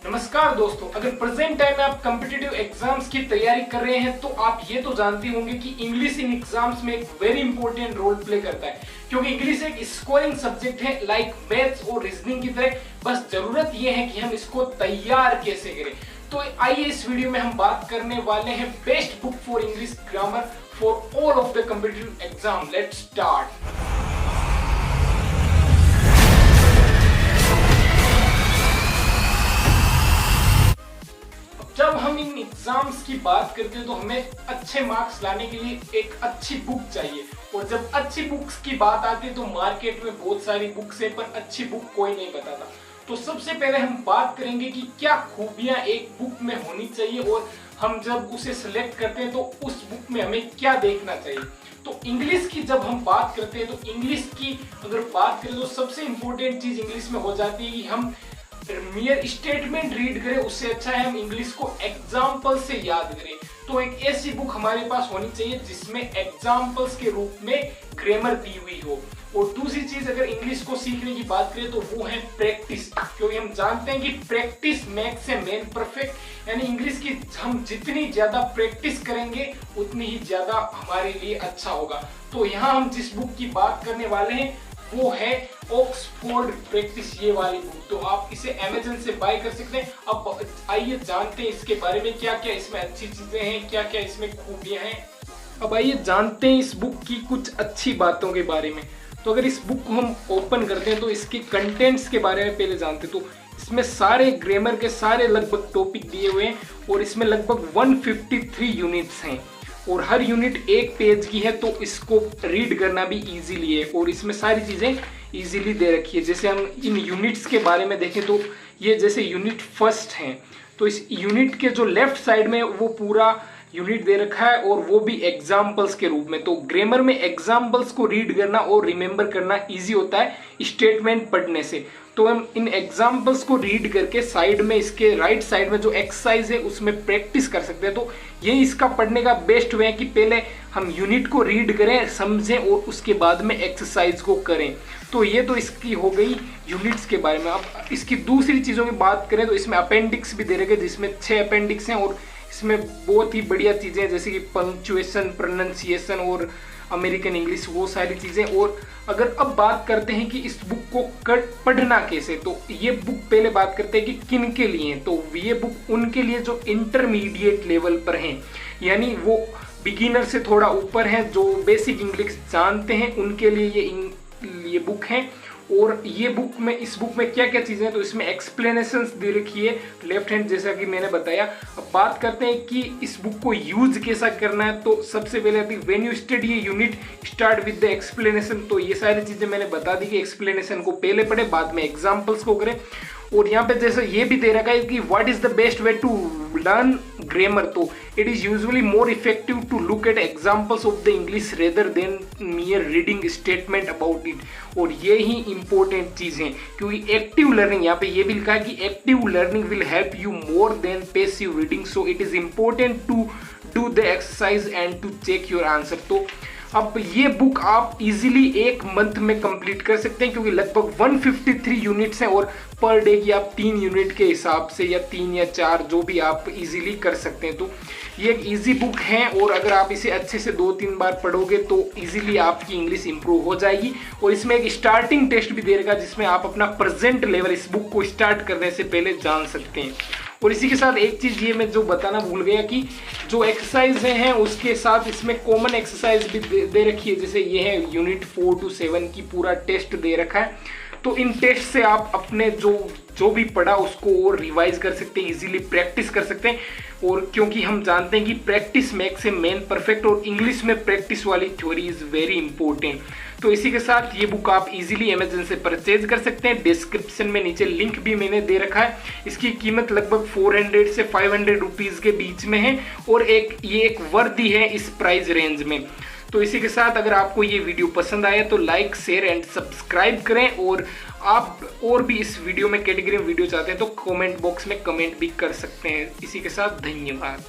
नमस्कार दोस्तों, अगर प्रेजेंट टाइम में आप कॉम्पिटिटिव एग्जाम्स की तैयारी कर रहे हैं तो आप ये तो जानते होंगे कि इंग्लिश इन एग्जाम्स में एक वेरी इंपॉर्टेंट रोल प्ले करता है, क्योंकि इंग्लिश एक स्कोरिंग सब्जेक्ट है लाइक मैथ्स और रीजनिंग की तरह। बस जरूरत ये है कि हम इसको तैयार कैसे करें। तो आइए इस वीडियो में हम बात करने वाले हैं best book for English grammar for all of the competitive exam. Let's start. जब हम इन एग्जाम्स की बात करते हैं तो हमें अच्छे मार्क्स लाने के लिए एक अच्छी बुक चाहिए, और जब अच्छी बुक्स की बात आती है तो मार्केट में बहुत सारी बुक्स है पर अच्छी बुक कोई नहीं बताता। तो सबसे पहले हम बात करेंगे कि क्या खूबियां एक बुक में होनी चाहिए, और हम जब उसे सिलेक्ट करते हैं तो उस बुक में हमें क्या देखना चाहिए। तो इंग्लिश की जब हम बात करते हैं तो इंग्लिश की अगर बात करें तो सबसे इंपॉर्टेंट चीज इंग्लिश में हो जाती है कि हम मेयर स्टेटमेंट रीड करें, उससे अच्छा है हम इंग्लिश को एग्जाम्पल से याद करें। तो एक ऐसी बुक हमारे पास होनी चाहिए जिसमें एग्जाम्पल्स के रूप में ग्रामर दी हुई हो। और दूसरी चीज अगर इंग्लिश को सीखने की बात करें तो वो है प्रैक्टिस, क्योंकि हम जानते हैं कि practice makes a man perfect. यानी इंग्लिश की हम जितनी ज्यादा प्रैक्टिस करेंगे उतनी ही ज्यादा हमारे लिए अच्छा होगा। तो यहाँ हम जिस बुक की बात करने वाले हैं वो है ऑक्सफोर्ड प्रैक्टिस, ये वाली बुक। तो आप इसे अमेज़न से बाय कर सकते हैं। अब आइए जानते हैं इसके बारे में, क्या क्या इसमें अच्छी चीजें हैं, क्या क्या इसमें खूबियां हैं। अब आइए जानते हैं इस बुक की कुछ अच्छी बातों के बारे में। तो अगर इस बुक को हम ओपन करते हैं तो इसके कंटेंट्स के बारे में पहले जानते हैं। तो इसमें सारे ग्रामर के सारे लगभग टॉपिक दिए हुए हैं, और इसमें लगभग 153 यूनिट्स हैं, और हर यूनिट एक पेज की है, तो इसको रीड करना भी इजीली है। और इसमें सारी चीजें इजीली दे रखी है। जैसे हम इन यूनिट्स के बारे में देखें तो ये जैसे यूनिट फर्स्ट है, तो इस यूनिट के जो लेफ्ट साइड में वो पूरा यूनिट दे रखा है, और वो भी एग्जाम्पल्स के रूप में। तो ग्रामर में एग्जाम्पल्स को रीड करना और रिमेंबर करना इजी होता है स्टेटमेंट पढ़ने से। तो हम इन एग्जाम्पल्स को रीड करके साइड में इसके राइट साइड में जो एक्सरसाइज है उसमें प्रैक्टिस कर सकते हैं। तो ये इसका पढ़ने का बेस्ट वे है कि पहले हम यूनिट को रीड करें, समझें, और उसके बाद में एक्सरसाइज को करें। तो ये तो इसकी हो गई यूनिट्स के बारे में। अब इसकी दूसरी चीज़ों की बात करें तो इसमें अपेंडिक्स भी दे रखे, जिसमें 6 अपेंडिक्स हैं, और इसमें बहुत ही बढ़िया चीज़ें जैसे कि पंक्चुएशन, प्रोनाउंसिएशन और अमेरिकन इंग्लिश, वो सारी चीज़ें। और अगर अब बात करते हैं कि इस बुक को पढ़ना कैसे, तो ये बुक पहले बात करते हैं कि किन के लिए। तो ये बुक उनके लिए जो इंटरमीडिएट लेवल पर हैं, यानी वो बिगिनर से थोड़ा ऊपर हैं, जो बेसिक इंग्लिश जानते हैं, उनके लिए ये बुक है। और ये बुक में, इस बुक में क्या क्या चीज़ें हैं, तो इसमें एक्सप्लेनेशंस दे रखी है लेफ्ट हैंड, जैसा कि मैंने बताया। अब बात करते हैं कि इस बुक को यूज कैसा करना है। तो सबसे पहले आती है व्हेन यू स्टडी ये unit start with the explanation. तो ये सारी चीज़ें मैंने बता दी कि एक्सप्लेनेशन को पहले पढ़े, बाद में एग्जाम्पल्स को करें। और यहाँ पे जैसे ये भी दे रखा है कि what is the best way to learn grammar. तो it is usually more effective to look at examples of the English rather than mere reading statement about it. और ये ही इंपॉर्टेंट चीज है, क्योंकि एक्टिव लर्निंग, यहाँ पे ये भी लिखा है कि active learning will help you more than passive reading. So it is important to do the exercise and to check your answer. तो अब ये बुक आप इजीली 1 मंथ में कंप्लीट कर सकते हैं, क्योंकि लगभग 153 यूनिट्स हैं, और पर डे की आप 3 यूनिट के हिसाब से, या 3 या 4 जो भी आप इजीली कर सकते हैं। तो ये एक इजी बुक है, और अगर आप इसे अच्छे से 2-3 बार पढ़ोगे तो इजीली आपकी इंग्लिश इंप्रूव हो जाएगी। और इसमें एक स्टार्टिंग टेस्ट भी दे रखा है, जिसमें आप अपना प्रेजेंट लेवल इस बुक को स्टार्ट करने से पहले जान सकते हैं। और इसी के साथ एक चीज़ ये मैं जो बताना भूल गया कि जो एक्सरसाइज हैं उसके साथ इसमें कॉमन एक्सरसाइज भी दे रखी है। जैसे ये है यूनिट 4 to 7 की पूरा टेस्ट दे रखा है। तो इन टेस्ट से आप अपने जो भी पढ़ा उसको और रिवाइज कर सकते हैं, इजीली प्रैक्टिस कर सकते हैं। और क्योंकि हम जानते हैं कि practice makes a man perfect, और इंग्लिश में प्रैक्टिस वाली थ्योरी इज़ वेरी इंपॉर्टेंट। तो इसी के साथ ये बुक आप इजीली अमेजन से परचेज कर सकते हैं। डिस्क्रिप्शन में नीचे लिंक भी मैंने दे रखा है। इसकी कीमत लगभग 400 से 500 रुपीज़ के बीच में है, और ये एक वर्दी है इस प्राइस रेंज में। तो इसी के साथ अगर आपको ये वीडियो पसंद आया तो लाइक, शेयर एंड सब्सक्राइब करें। और आप और भी इस वीडियो में कैटेगरी में वीडियो चाहते हैं तो कमेंट बॉक्स में कमेंट भी कर सकते हैं। इसी के साथ धन्यवाद।